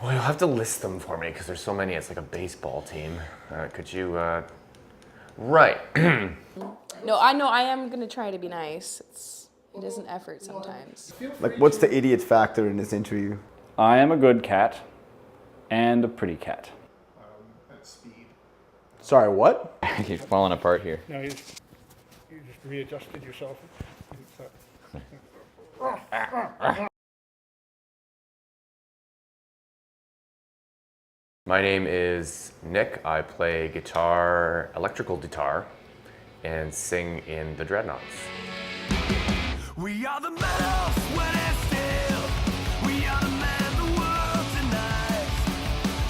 Well, you'll have to list them for me because there's so many. It's like a baseball team. Could you, right. No, I know I am gonna try to be nice. It is an effort sometimes. Like, what's the idiot factor in this interview? I am a good cat and a pretty cat. At speed. Sorry, what? You're falling apart here. No, you just readjusted yourself. My name is Nick. I play guitar, electrical guitar, and sing in the Dreadnoughts. We are the metal, sweat and steel. We are the men of the world tonight.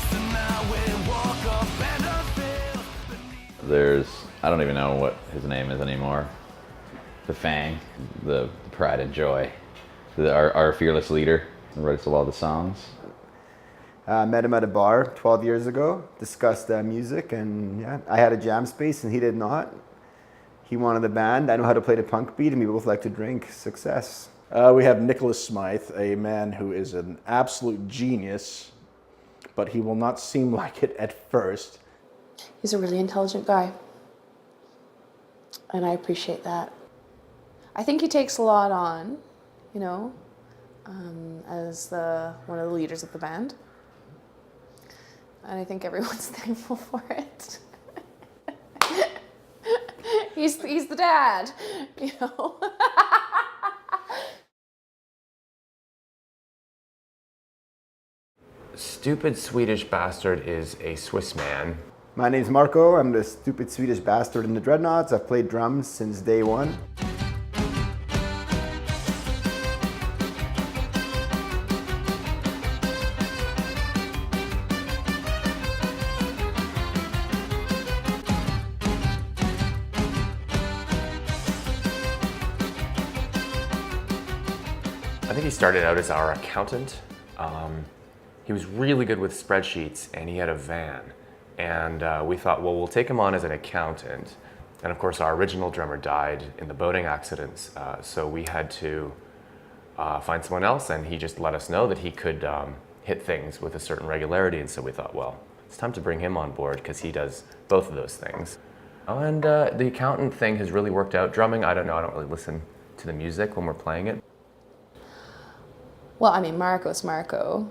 So now we walk up and unveil. There's, I don't even know what his name is anymore. The Fang, the pride and joy. Our fearless leader, who writes a lot of the songs. Met him at a bar 12 years ago, discussed music, and yeah, I had a jam space and he did not. He wanted the band. I know how to play the punk beat, and we both like to drink. Success. We have Nicholas Smythe, a man who is an absolute genius, but he will not seem like it at first. He's a really intelligent guy, and I appreciate that. I think he takes a lot on, you know, as one of the leaders of the band. And I think everyone's thankful for it. he's the dad, you know. Stupid Swedish Bastard is a Swiss man. My name's Marco. I'm the stupid Swedish bastard in the Dreadnoughts. I've played drums since day one. I think he started out as our accountant. He was really good with spreadsheets, and he had a van. And we thought, well, we'll take him on as an accountant. And of course, our original drummer died in the boating accidents, so we had to find someone else, and he just let us know that he could hit things with a certain regularity. And so we thought, well, it's time to bring him on board because he does both of those things. And the accountant thing has really worked out. Drumming, I don't know, I don't really listen to the music when we're playing it. Well, I mean, Marco's Marco.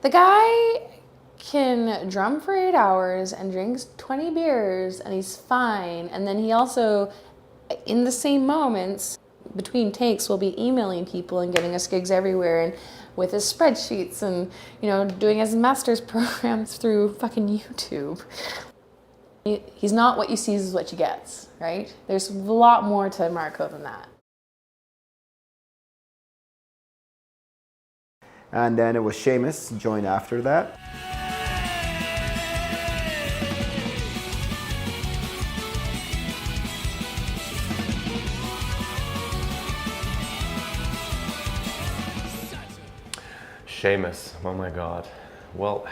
The guy can drum for 8 hours and drinks 20 beers and he's fine. And then he also, in the same moments, between takes, will be emailing people and getting us gigs everywhere and with his spreadsheets and, you know, doing his master's programs through fucking YouTube. He's not what you see is what you get, right? There's a lot more to Marco than that. And then it was Seamus, joined after that. Seamus, oh my God. Well,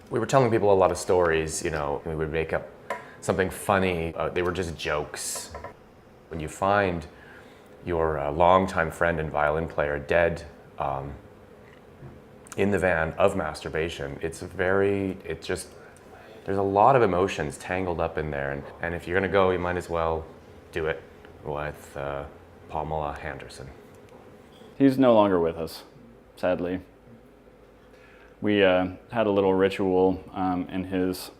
we were telling people a lot of stories, you know, we would make up something funny. They were just jokes. When you find your longtime friend and violin player dead in the van of masturbation, there's a lot of emotions tangled up in there. And if you're gonna go, you might as well do it with Pamela Henderson. He's no longer with us, sadly. We had a little ritual in his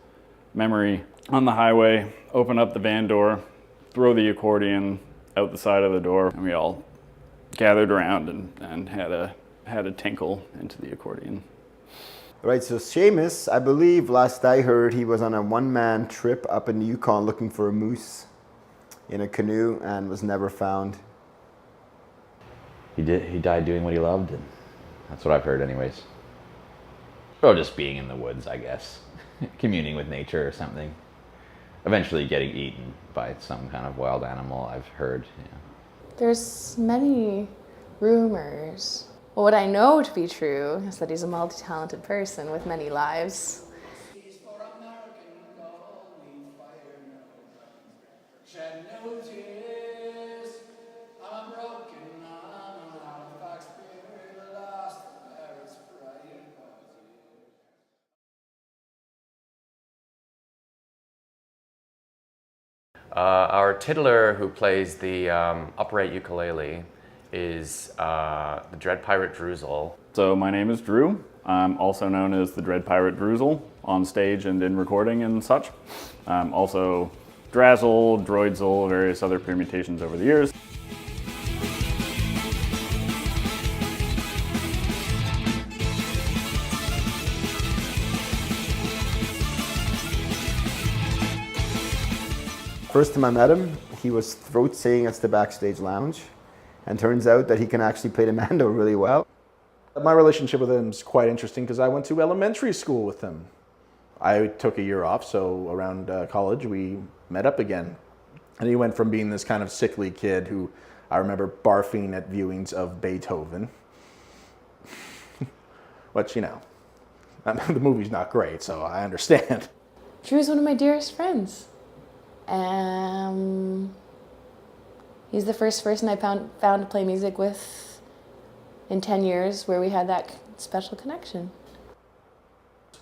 memory on the highway, open up the van door, throw the accordion out the side of the door, and we all gathered around and had a tinkle into the accordion. Right, so Seamus, I believe last I heard, he was on a one-man trip up in the Yukon looking for a moose in a canoe and was never found. He died doing what he loved, and that's what I've heard anyways. Or just being in the woods, I guess. Communing with nature or something. Eventually getting eaten by some kind of wild animal, I've heard. Yeah. There's many rumors. Well, what I know to be true is that he's a multi-talented person with many lives. I'm broken, I'm a Halifax spirit, lost the Paris pride. Our titular who plays the upright ukulele is the Dread Pirate Droozle. So my name is Drew. I'm also known as the Dread Pirate Droozle on stage and in recording and such. Also Drazzle, Droidzle, various other permutations over the years. First time I met him, he was throat singing us the backstage lounge, and turns out that he can actually play the mando really well. My relationship with him is quite interesting because I went to elementary school with him. I took a year off, so around college we met up again. And he went from being this kind of sickly kid who I remember barfing at viewings of Beethoven. Which, you know, the movie's not great, so I understand. Drew's one of my dearest friends. He's the first person I found to play music with in 10 years where we had that special connection.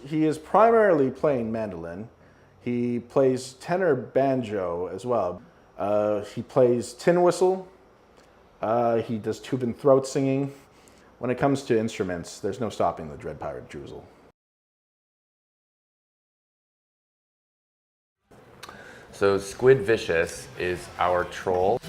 He is primarily playing mandolin. He plays tenor banjo as well. He plays tin whistle. He does tube and throat singing. When it comes to instruments, there's no stopping the Dread Pirate Droozle. So Squid Vicious is our troll.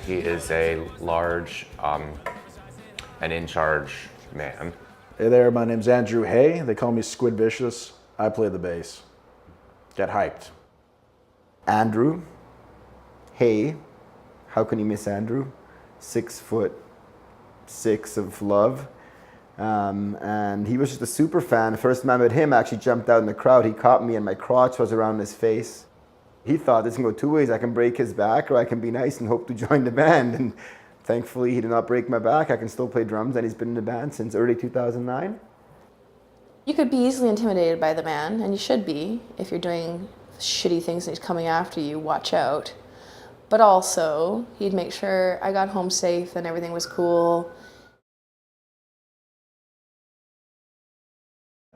He is a large and in charge man. Hey there, my name's Andrew Hay. They call me Squid Vicious. I play the bass. Get hyped. Andrew, hey, how can you miss Andrew? 6'6" of love. And he was just a super fan. The first time I met him, I actually jumped out in the crowd. He caught me and my crotch was around his face. He thought this can go two ways. I can break his back or I can be nice and hope to join the band. And thankfully he did not break my back. I can still play drums and he's been in the band since early 2009. You could be easily intimidated by the man, and you should be. If you're doing shitty things and he's coming after you, watch out. But also, he'd make sure I got home safe and everything was cool.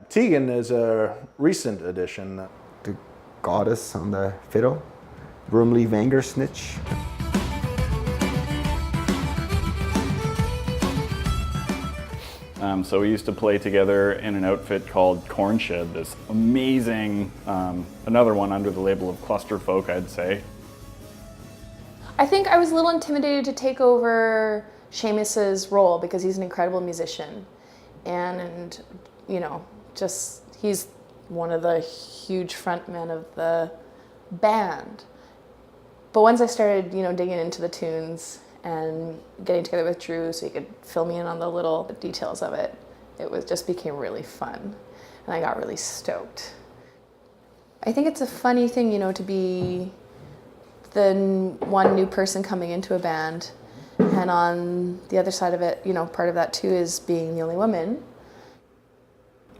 Tegan is a recent addition. The goddess on the fiddle, Rumley Vanger Snitch. So we used to play together in an outfit called Cornshed, this amazing, another one under the label of cluster folk, I'd say. I think I was a little intimidated to take over Seamus's role because he's an incredible musician. And you know, just he's one of the huge frontmen of the band. But once I started, you know, digging into the tunes and getting together with Drew so he could fill me in on the little details of it, it just became really fun. And I got really stoked. I think it's a funny thing, you know, to be the one new person coming into a band, and on the other side of it, you know, part of that too is being the only woman.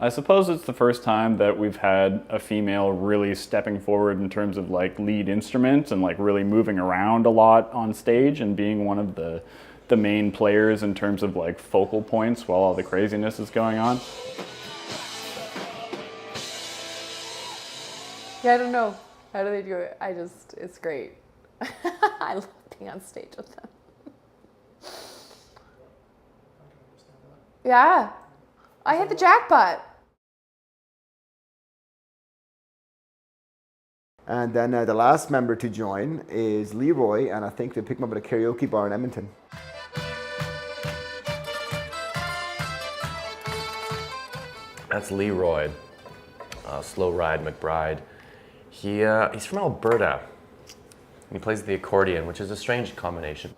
I suppose it's the first time that we've had a female really stepping forward in terms of like lead instruments and like really moving around a lot on stage and being one of the main players in terms of like focal points while all the craziness is going on. Yeah, I don't know. How do they do it? It's great. I love being on stage with them. Yeah, I hit the jackpot. And then the last member to join is Leroy, and I think they picked him up at a karaoke bar in Edmonton. That's Leroy, Slow Ride McBride. He's from Alberta. And he plays the accordion, which is a strange combination.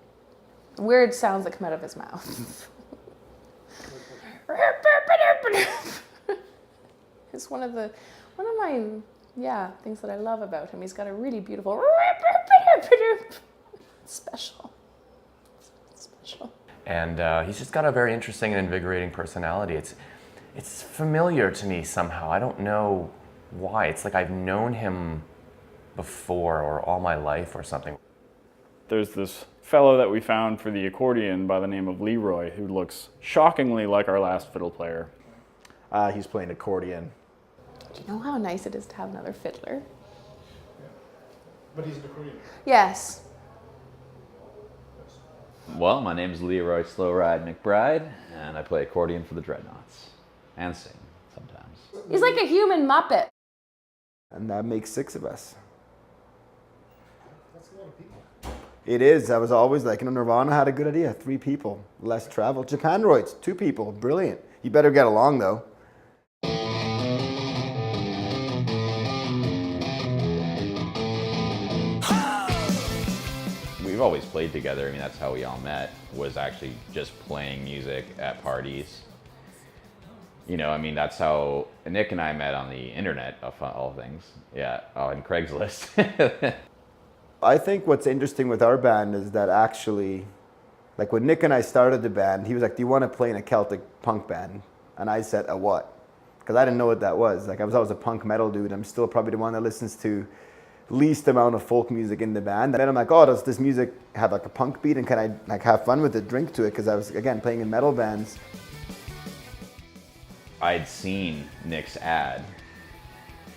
Weird sounds that come out of his mouth. It's one of my things that I love about him. He's got a really beautiful special. And he's just got a very interesting and invigorating personality. It's familiar to me somehow. I don't know why. It's like I've known him before or all my life or something. There's this fellow that we found for the accordion by the name of Leroy who looks shockingly like our last fiddle player. He's playing accordion. Do you know how nice it is to have another fiddler? But he's an accordion. Yes. Well, my name is Leroy Slowride McBride, and I play accordion for the Dreadnoughts. And sing, sometimes. He's like a human Muppet. And that makes 6 of us. That's a lot of people. It is. I was always like, Nirvana had a good idea. 3 people, less travel. Japanroids, 2 people, brilliant. You better get along though. We've always played together. I mean, that's how we all met, was actually just playing music at parties. You know, I mean, that's how Nick and I met on the internet, of all things. Yeah, on Craigslist. I think what's interesting with our band is that actually, like when Nick and I started the band, he was like, do you want to play in a Celtic punk band? And I said, a what? Because I didn't know what that was. Like I was always a punk metal dude. I'm still probably the one that listens to least amount of folk music in the band. And then I'm like, oh, does this music have like a punk beat? And can I like have fun with it, drink to it? Because I was, again, playing in metal bands. I'd seen Nick's ad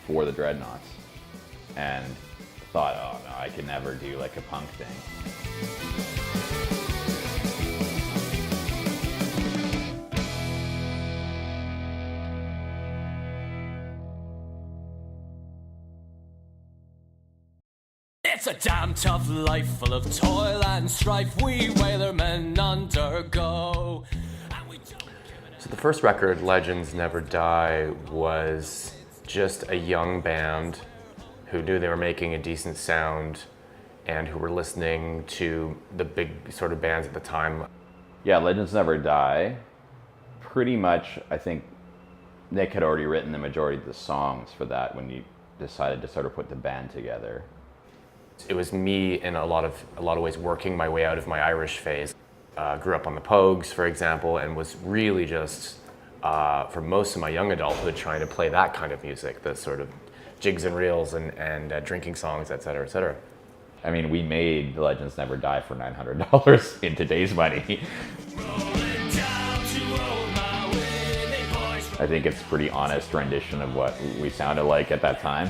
for the Dreadnoughts and thought, oh no, I could never do like a punk thing. It's a damn tough life full of toil and strife we whalermen undergo. And we don't give it So the first record, Legends Never Die, was just a young band who knew they were making a decent sound and who were listening to the big sort of bands at the time. Yeah, Legends Never Die. Pretty much, I think Nick had already written the majority of the songs for that when he decided to sort of put the band together. It was me in a lot of ways working my way out of my Irish phase. Grew up on the Pogues, for example, and was really just, for most of my young adulthood, trying to play that kind of music, the sort of jigs and reels and drinking songs, et cetera, et cetera. I mean, we made Legends Never Die for $900 in today's money. I think it's a pretty honest rendition of what we sounded like at that time.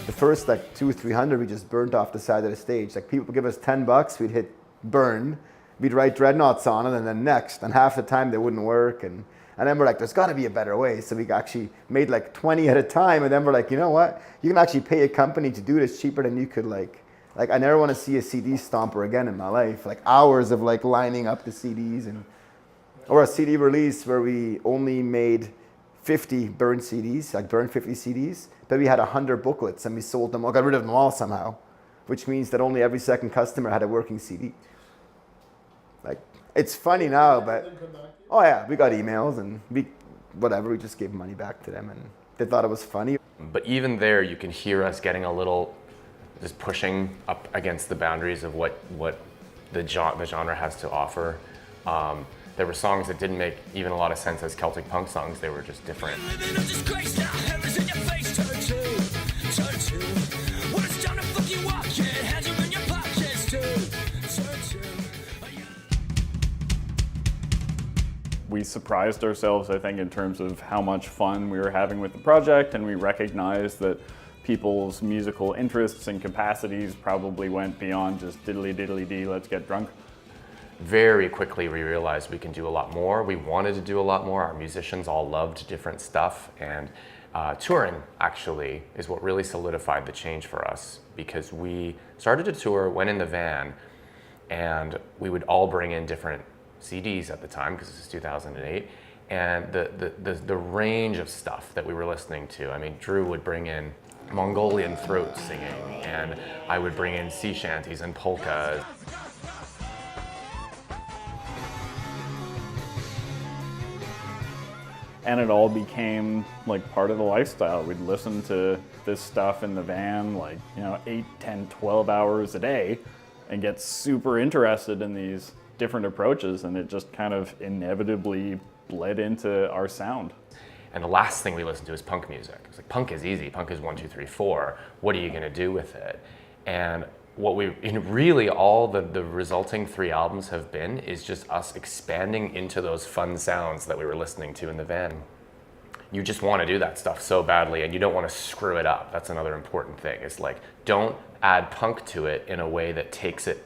The first like 200-300 we just burnt off the side of the stage. Like people would give us $10, we'd hit burn, we'd write Dreadnoughts on it, and then next, and half the time they wouldn't work, and then we're like, there's got to be a better way. So we actually made like 20 at a time, and then we're like, you know what? You can actually pay a company to do this cheaper than you could like I never want to see a CD stomper again in my life. Like hours of like lining up the CDs, or a CD release where we only made 50 burned CDs, like burned 50 CDs, but we had 100 booklets and we sold them all, got rid of them all somehow, which means that only every second customer had a working CD. Like, it's funny now, but, oh yeah, we got emails and we just gave money back to them and they thought it was funny. But even there, you can hear us getting a little, just pushing up against the boundaries of what the genre has to offer. There were songs that didn't make even a lot of sense as Celtic punk songs. They were just different. We surprised ourselves, I think, in terms of how much fun we were having with the project, and we recognized that people's musical interests and capacities probably went beyond just diddly diddly dee, let's get drunk. Very quickly we realized we can do a lot more. We wanted to do a lot more. Our musicians all loved different stuff, and touring actually is what really solidified the change for us, because we started to tour, went in the van, and we would all bring in different CDs at the time, because this is 2008, and the range of stuff that we were listening to. I mean, Drew would bring in Mongolian throat singing, and I would bring in sea shanties and polkas. And it all became like part of the lifestyle. We'd listen to this stuff in the van, like, 8, 10, 12 hours a day, and get super interested in these different approaches, and it just kind of inevitably bled into our sound. And the last thing we listened to is punk music. It's like, punk is easy. Punk is 1, 2, 3, 4. What are you going to do with it? And really all the resulting 3 albums have been is just us expanding into those fun sounds that we were listening to in the van. You just want to do that stuff so badly, and you don't want to screw it up. That's another important thing. It's like, don't add punk to it in a way that takes it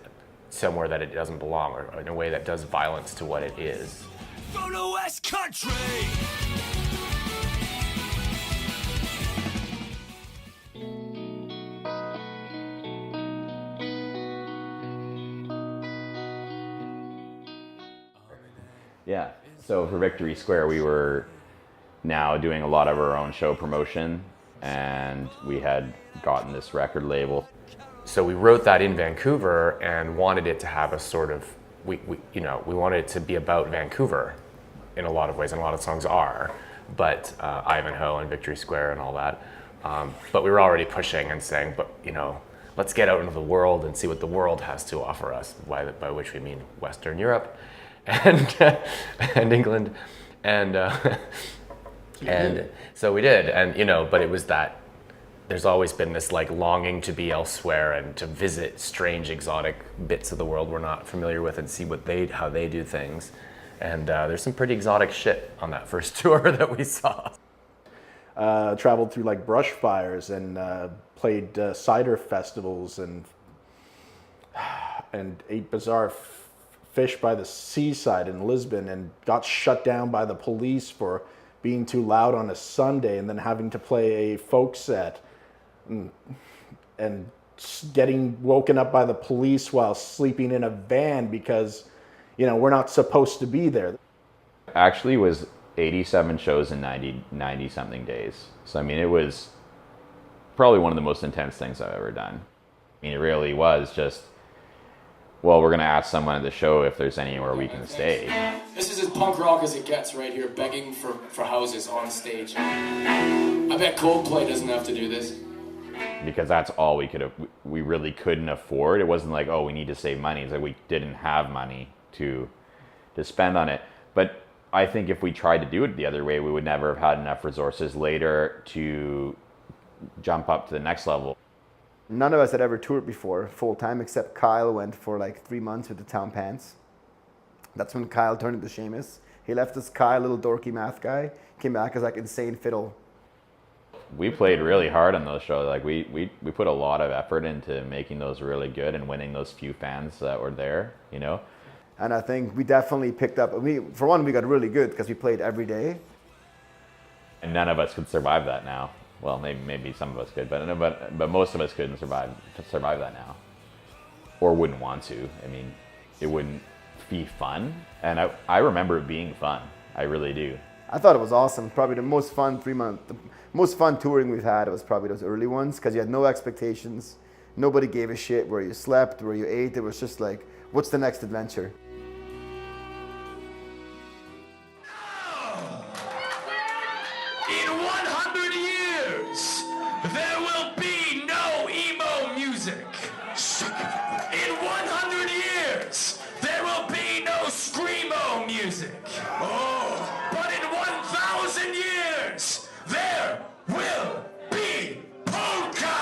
somewhere that it doesn't belong, or in a way that does violence to what it is. From the West Country. Yeah. So for Victory Square, we were now doing a lot of our own show promotion, and we had gotten this record label. So we wrote that in Vancouver and wanted it to have a sort of, we wanted it to be about Vancouver in a lot of ways, and a lot of songs are, but Ivanhoe and Victory Square and all that. But we were already pushing and saying, but let's get out into the world and see what the world has to offer us, by which we mean Western Europe and and England, and so we did, and but it was that there's always been this like longing to be elsewhere and to visit strange exotic bits of the world we're not familiar with and see how they do things, and there's some pretty exotic shit on that first tour that we saw. Traveled through like brush fires and played cider festivals and ate bizarre fish by the seaside in Lisbon, and got shut down by the police for being too loud on a Sunday, and then having to play a folk set and getting woken up by the police while sleeping in a van because we're not supposed to be there. Actually was 87 shows in 90 something days. So I mean, it was probably one of the most intense things I've ever done. I mean, it really was just, well, we're gonna ask someone at the show if there's anywhere we can stay. This is as punk rock as it gets right here, begging for houses on stage. I bet Coldplay doesn't have to do this. Because that's all we really couldn't afford. It wasn't like, oh, we need to save money. It's like we didn't have money to spend on it. But I think if we tried to do it the other way, we would never have had enough resources later to jump up to the next level. None of us had ever toured before full time, except Kyle went for like 3 months with the Town Pants. That's when Kyle turned into Seamus. He left us Kyle, little dorky math guy, came back as like insane fiddle. We played really hard on those shows. Like we put a lot of effort into making those really good and winning those few fans that were there, And I think we definitely picked up. We got really good because we played every day. And none of us could survive that now. Well, maybe some of us could, but most of us couldn't survive that now, or wouldn't want to. I mean, it wouldn't be fun, and I remember it being fun. I really do. I thought it was awesome. Probably the most fun 3 months, the most fun touring we've had. It was probably those early ones because you had no expectations. Nobody gave a shit where you slept, where you ate. It was just like, what's the next adventure? In 100 years, there will be no emo music. In 100 years, there will be no screamo music. But in 1,000 years, there will be polka!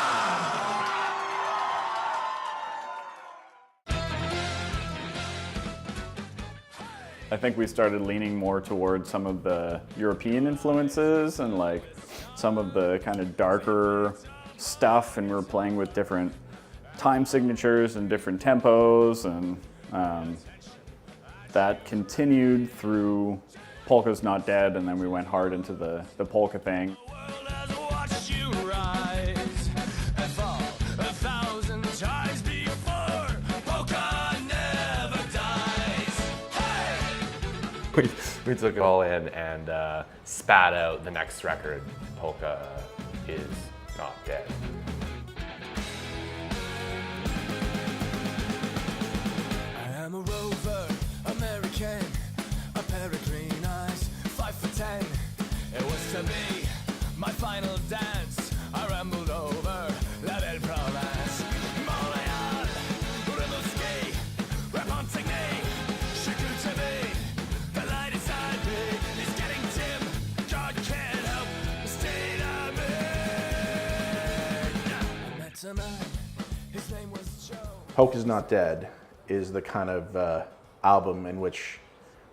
I think we started leaning more towards some of the European influences and like some of the kind of darker stuff, and we were playing with different time signatures and different tempos, and that continued through Polka's Not Dead, and then we went hard into the polka thing. We took it all in and spat out the next record, Polka Is Not Dead. I am a rover, American, a pair of green eyes, 5'10". It was to be my final dance. I rambled over La Belle Province. Montreal, Rimouski, Repentigny, Chicoutimi. The light inside me is getting dim. God can't help the state I'm in. I met a man, his name was Joe. Hope Is Not Dead is the kind of album in which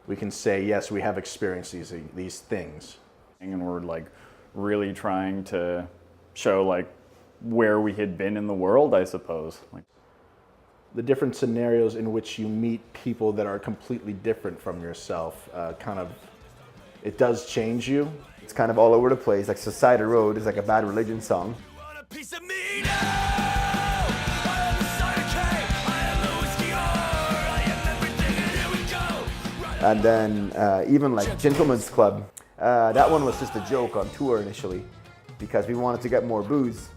we can say, yes, we have experienced these things. And we're like really trying to show like where we had been in the world, I suppose. Like the different scenarios in which you meet people that are completely different from yourself, it does change you. It's kind of all over the place. Like Society Road is like a Bad Religion song. And then even like Gentleman's Club, that one was just a joke on tour initially because we wanted to get more booze.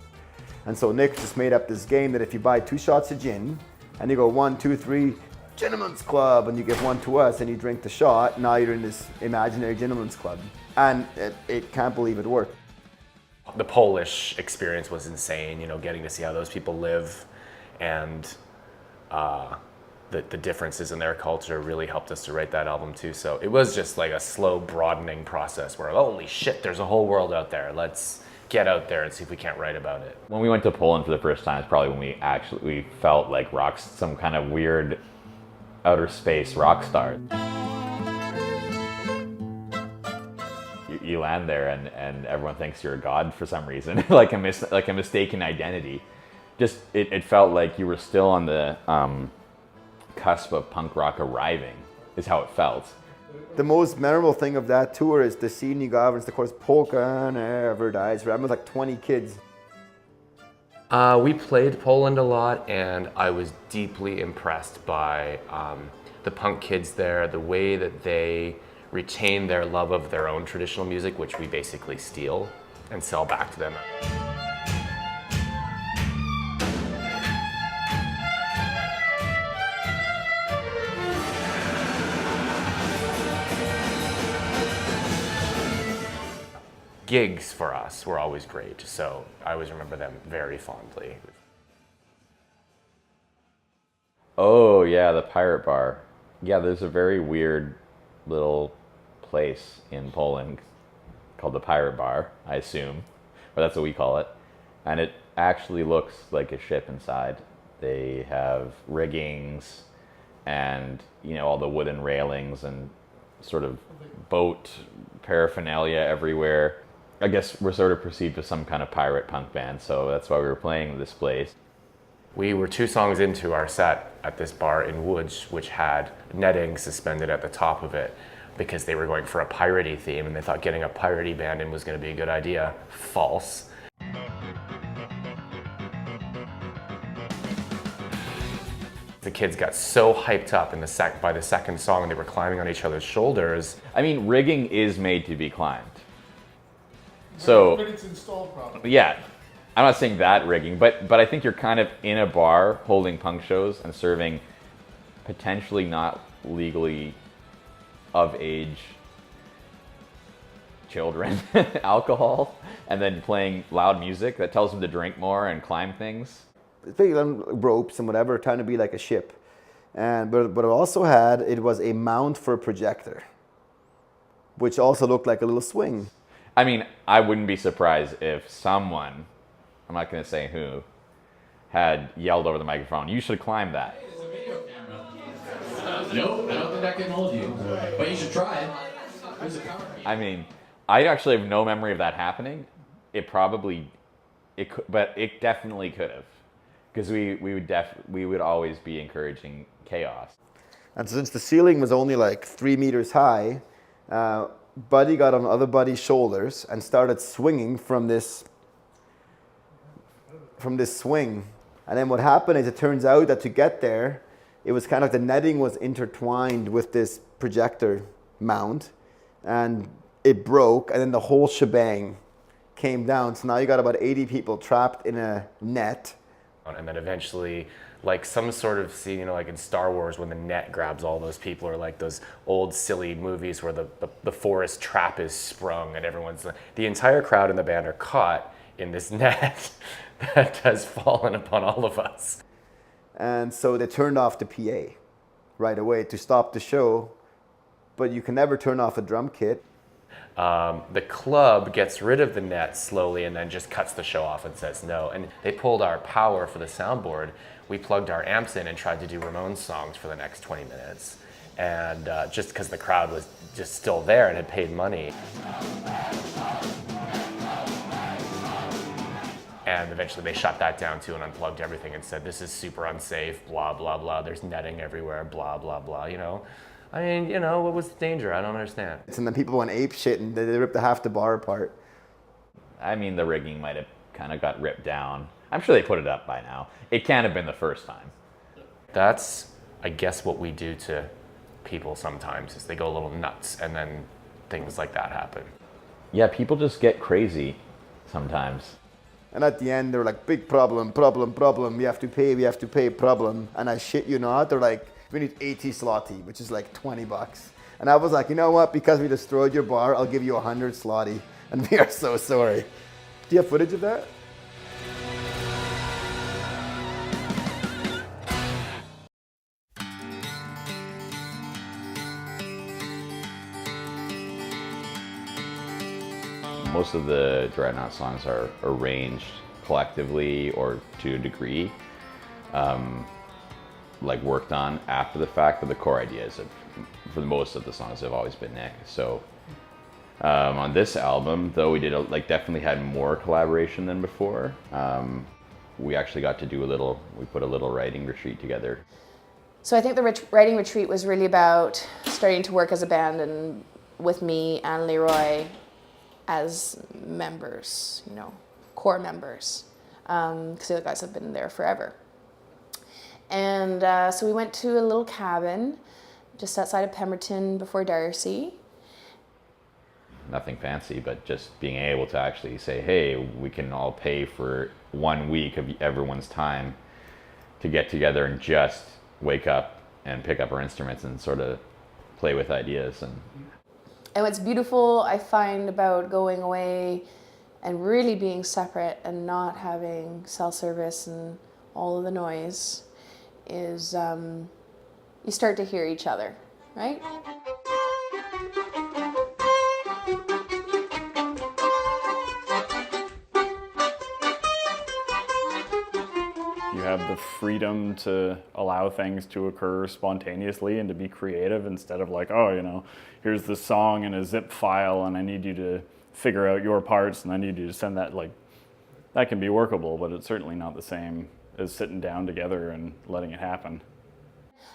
And so Nick just made up this game that if you buy 2 shots of gin and you go 1, 2, 3, Gentleman's Club, and you give 1 to us and you drink the shot, now you're in this imaginary Gentleman's Club. And it can't believe it worked. The Polish experience was insane, you know, getting to see how those people live, and the differences in their culture really helped us to write that album too. So it was just like a slow broadening process where, holy shit, there's a whole world out there. Let's get out there and see if we can't write about it. When we went to Poland for the first time, it's probably when we felt like some kind of weird outer space rock star. You land there and everyone thinks you're a god for some reason, like a mistaken identity. Just it felt like you were still on the cusp of punk rock arriving, is how it felt. The most memorable thing of that tour is the scene you got, of course, Polka Never Dies. I was like 20 kids. We played Poland a lot, and I was deeply impressed by the punk kids there, the way that they retain their love of their own traditional music, which we basically steal and sell back to them. Gigs for us were always great, so I always remember them very fondly. Oh yeah, the Pirate Bar. Yeah, there's a very weird little place in Poland called the Pirate Bar, I assume, or that's what we call it. And it actually looks like a ship inside. They have riggings and, you know, all the wooden railings and sort of boat paraphernalia everywhere. I guess we're sort of perceived as some kind of pirate punk band, so that's why we were playing this place. We were 2 songs into our set at this bar in Łódź, which had netting suspended at the top of it because they were going for a piratey theme and they thought getting a piratey band in was going to be a good idea. False. The kids got so hyped up by the second song, they were climbing on each other's shoulders. I mean, rigging is made to be climbed. So, but it's installed properly. yeah, I'm not saying that rigging, but I think you're kind of in a bar holding punk shows and serving potentially not legally of age children alcohol, and then playing loud music that tells them to drink more and climb things. Big ropes and whatever, trying to be like a ship. But it also had, it was a mount for a projector, which also looked like a little swing. I mean, I wouldn't be surprised if someone, I'm not going to say who, had yelled over the microphone, "You should climb that." It's a video camera. Nope, I don't think that can hold you. But you should try it. There's a cover. I mean, I actually have no memory of that happening. It could, but it definitely could have, because we would always be encouraging chaos. And since the ceiling was only like 3 meters high, Buddy got on other Buddy's shoulders and started swinging from this swing. And then what happened is, it turns out that to get there, it was kind of, the netting was intertwined with this projector mount, and it broke, and then the whole shebang came down. So now you got about 80 people trapped in a net. And then eventually, like some sort of scene, you know, like in Star Wars when the net grabs all those people, or like those old silly movies where the forest trap is sprung and the entire crowd in the band are caught in this net that has fallen upon all of us. And so they turned off the PA right away to stop the show, but you can never turn off a drum kit. The club gets rid of the net slowly and then just cuts the show off and says no. And they pulled our power for the soundboard. We plugged our amps in and tried to do Ramones songs for the next 20 minutes. And just because the crowd was just still there and had paid money. And eventually they shut that down too and unplugged everything and said, this is super unsafe, blah, blah, blah. There's netting everywhere, blah, blah, blah, you know. I mean, you know, what was the danger? I don't understand. And then people went ape shit and they ripped half the bar apart. I mean, the rigging might have kind of got ripped down. I'm sure they put it up by now. It can't have been the first time. That's, I guess, what we do to people sometimes, is they go a little nuts and then things like that happen. Yeah, people just get crazy sometimes. And at the end, they were like, big problem, problem, problem. We have to pay, problem. And I shit you not, they're like, we need 80 zloty, which is like $20. And I was like, you know what? Because we destroyed your bar, I'll give you 100 zloty. And we are so sorry. Do you have footage of that? Most of the Dreadnought songs are arranged collectively or to a degree, like worked on after the fact, but the core ideas have, for most of the songs, have always been Nick. So on this album, though, we did definitely had more collaboration than before. We actually got to do we put a little writing retreat together. So I think the writing retreat was really about starting to work as a band, and with me and Leroy as members, you know, core members, because the other guys have been there forever. And so we went to a little cabin just outside of Pemberton before Darcy. Nothing fancy, but just being able to actually say, hey, we can all pay for 1 week of everyone's time to get together and just wake up and pick up our instruments and sort of play with ideas. And what's beautiful, I find, about going away and really being separate and not having cell service and all of the noise is you start to hear each other, right? You have the freedom to allow things to occur spontaneously and to be creative instead of like, oh, you know, here's the song in a zip file and I need you to figure out your parts and I need you to send that. Like, that can be workable, but it's certainly not the same as sitting down together and letting it happen.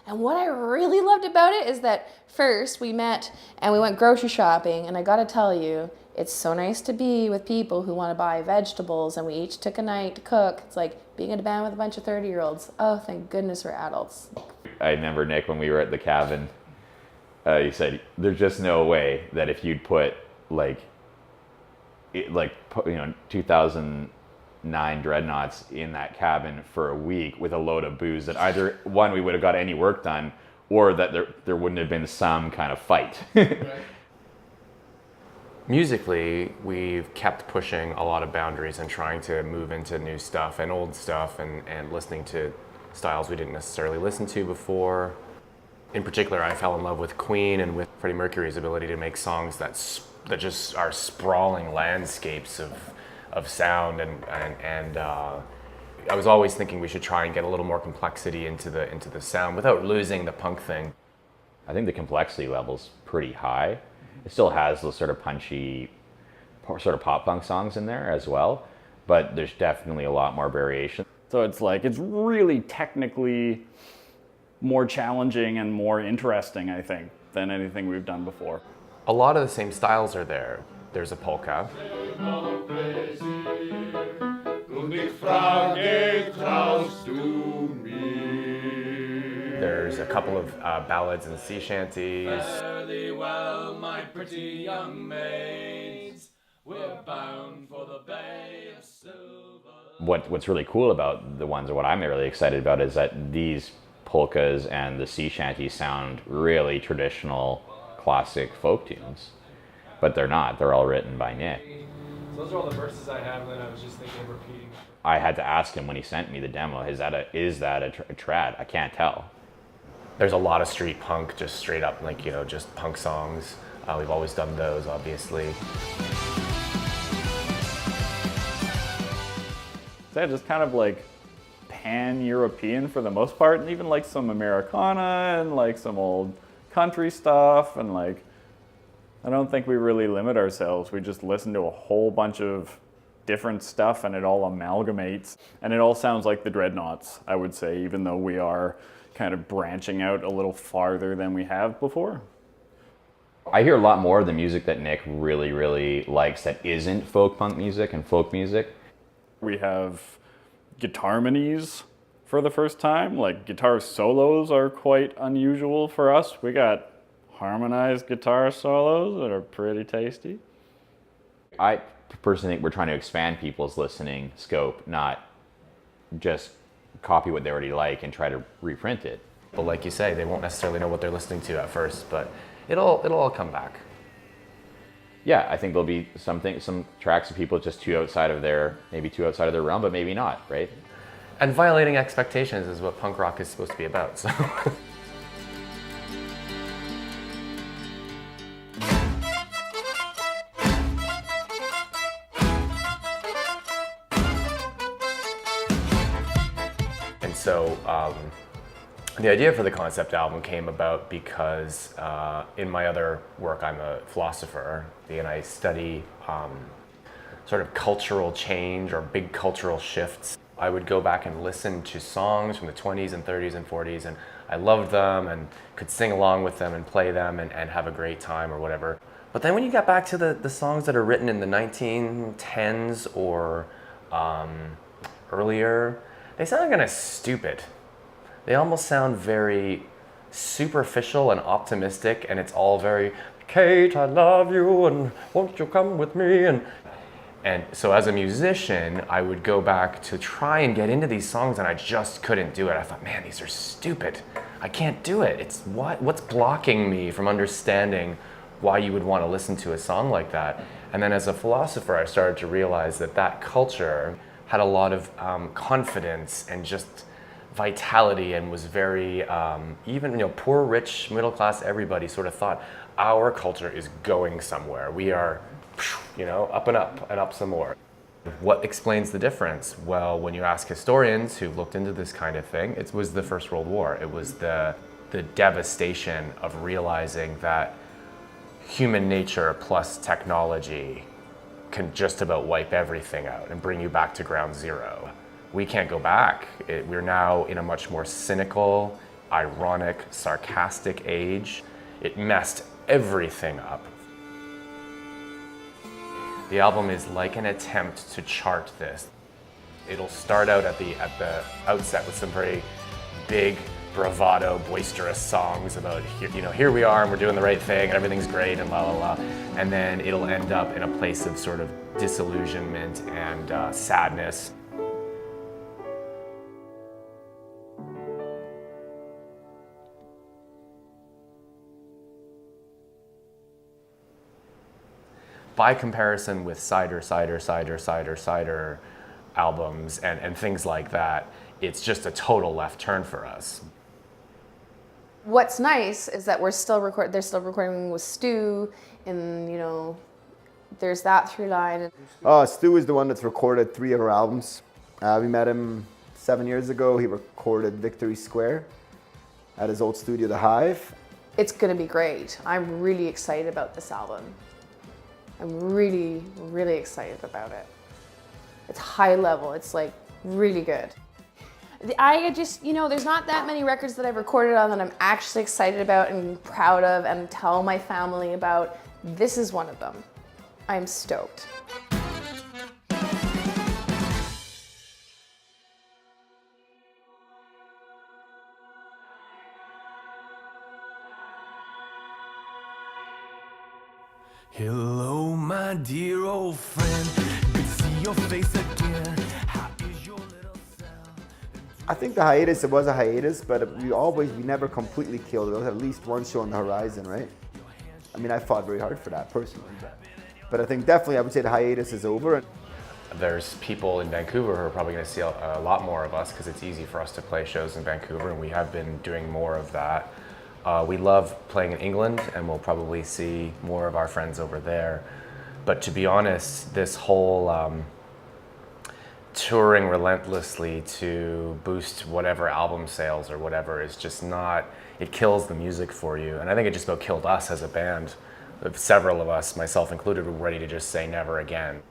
And what I really loved about it is that first we met and we went grocery shopping, and I gotta tell you, it's so nice to be with people who want to buy vegetables, and we each took a night to cook. It's like being in a band with a bunch of 30-year-olds. Oh, thank goodness we're adults. I remember, Nick, when we were at the cabin, he said, there's just no way that if you'd put 2009 Dreadnoughts in that cabin for a week with a load of booze, that either one, we would have got any work done, or that there wouldn't have been some kind of fight. Right. Musically, we've kept pushing a lot of boundaries and trying to move into new stuff and old stuff, and listening to styles we didn't necessarily listen to before. In particular, I fell in love with Queen and with Freddie Mercury's ability to make songs that just are sprawling landscapes of sound, and I was always thinking we should try and get a little more complexity into the sound without losing the punk thing. I think the complexity level's pretty high. It still has those sort of punchy, sort of pop punk songs in there as well, but there's definitely a lot more variation. So it's really technically more challenging and more interesting, I think, than anything we've done before. A lot of the same styles are there. There's a polka. There's a couple of ballads and sea shanties. Fare thee well, my pretty young maids. We're bound for the Bay of Silver. What's really cool about the ones, or what I'm really excited about, is that these polkas and the sea shanties sound really traditional, classic folk tunes. But they're not. They're all written by Nick. So those are all the verses I have, and then I was just thinking of repeating. I had to ask him when he sent me the demo, is that a trad? I can't tell. There's a lot of street punk, just straight up, just punk songs. We've always done those, obviously. They're just kind of like pan-European for the most part, and even like some Americana and like some old country stuff, and like I don't think we really limit ourselves. We just listen to a whole bunch of different stuff and it all amalgamates, and it all sounds like the Dreadnoughts, I would say, even though we are kind of branching out a little farther than we have before. I hear a lot more of the music that Nick really, really likes that isn't folk punk music and folk music. We have guitar harmonies for the first time. Like, guitar solos are quite unusual for us. We got harmonized guitar solos that are pretty tasty. I personally think we're trying to expand people's listening scope, not just copy what they already like and try to reprint it. But like you say, they won't necessarily know what they're listening to at first, but it'll all come back. Yeah, I think there'll be some tracks of people just too outside of their realm, but maybe not, right? And violating expectations is what punk rock is supposed to be about, so. And so, the idea for the concept album came about because in my other work, I'm a philosopher, and I study sort of cultural change or big cultural shifts. I would go back and listen to songs from the 20s and 30s and 40s, and I loved them and could sing along with them and play them and have a great time or whatever. But then when you got back to the songs that are written in the 1910s or earlier, they sound kind of stupid. They almost sound very superficial and optimistic, and it's all very, Kate, I love you, and won't you come with me? And so as a musician, I would go back to try and get into these songs, and I just couldn't do it. I thought, man, these are stupid. I can't do it. It's what's blocking me from understanding why you would want to listen to a song like that? And then as a philosopher, I started to realize that culture had a lot of confidence and just vitality, and was very, even, poor, rich, middle class, everybody sort of thought our culture is going somewhere. We are, up and up some more. What explains the difference? Well, when you ask historians who've looked into this kind of thing, it was the First World War. It was the devastation of realizing that human nature plus technology can just about wipe everything out and bring you back to ground zero. We can't go back. We're now in a much more cynical, ironic, sarcastic age. It messed everything up. The album is like an attempt to chart this. It'll start out at the outset with some very big, bravado, boisterous songs about, here we are and we're doing the right thing and everything's great and la la la. And then it'll end up in a place of sort of disillusionment and sadness. By comparison with cider albums and things like that, it's just a total left turn for us. What's nice is that they're still recording with Stu, and there's that through line. Stu is the one that's recorded 3 of our albums. We met him 7 years ago. He recorded Victory Square at his old studio, The Hive. It's gonna be great. I'm really excited about this album. I'm really, really excited about it. It's high level, it's like really good. I just, there's not that many records that I've recorded on that I'm actually excited about and proud of and tell my family about. This is one of them. I'm stoked. Hello, my dear old friend. Good to see your face again. How is your little cell? I think the hiatus, it was a hiatus, but we never completely killed it. There was at least one show on the horizon, right? I mean, I fought very hard for that personally. But I think definitely I would say the hiatus is over. There's people in Vancouver who are probably going to see a lot more of us because it's easy for us to play shows in Vancouver, and we have been doing more of that. We love playing in England, and we'll probably see more of our friends over there. But to be honest, this whole touring relentlessly to boost whatever album sales or whatever is just not, it kills the music for you. And I think it just about killed us as a band. Several of us, myself included, were ready to just say never again.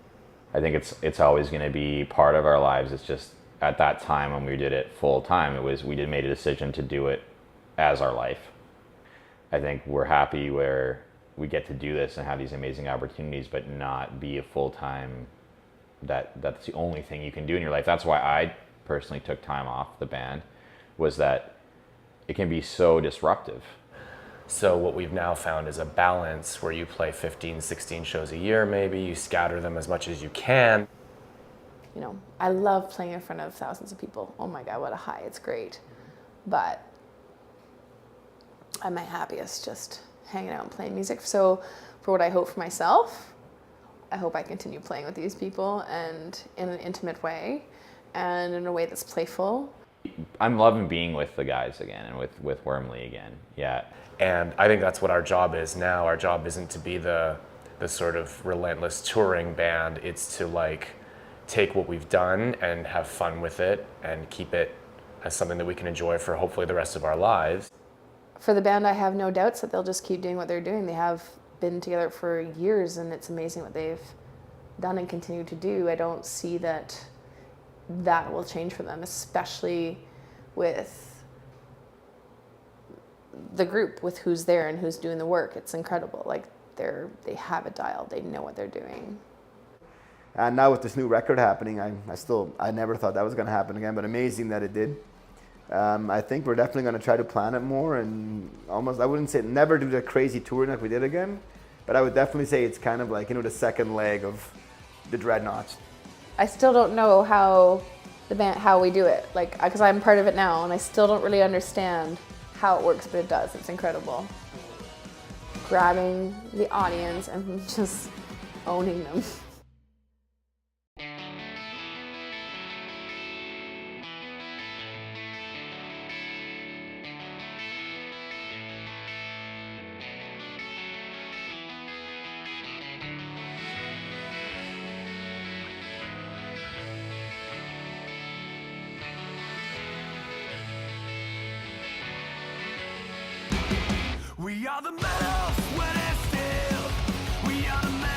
I think it's always going to be part of our lives. It's just at that time when we did it full time, we made a decision to do it as our life. I think we're happy where we get to do this and have these amazing opportunities, but not be a full-time, that's the only thing you can do in your life. That's why I personally took time off the band, was that it can be so disruptive. So what we've now found is a balance where you play 15, 16 shows a year maybe, you scatter them as much as you can. You know, I love playing in front of thousands of people. Oh my God, what a high, it's great. But I'm my happiest just hanging out and playing music. So for what I hope for myself, I hope I continue playing with these people and in an intimate way and in a way that's playful. I'm loving being with the guys again and with Wormley again, yeah. And I think that's what our job is now. Our job isn't to be the sort of relentless touring band. It's to like take what we've done and have fun with it and keep it as something that we can enjoy for hopefully the rest of our lives. For the band, I have no doubts that they'll just keep doing what they're doing. They have been together for years, and it's amazing what they've done and continue to do. I don't see that will change for them, especially with the group, with who's there and who's doing the work. It's incredible. Like they have it dialed. They know what they're doing. And now with this new record happening, I never thought that was going to happen again, but amazing that it did. I think we're definitely going to try to plan it more, and almost, I wouldn't say never do the crazy touring like we did again, but I would definitely say it's kind of like, you know, the second leg of the Dreadnoughts. I still don't know how we do it, like, because I'm part of it now, and I still don't really understand how it works, but it does. It's incredible. Grabbing the audience and just owning them. We are the men of when it's still. We are the men.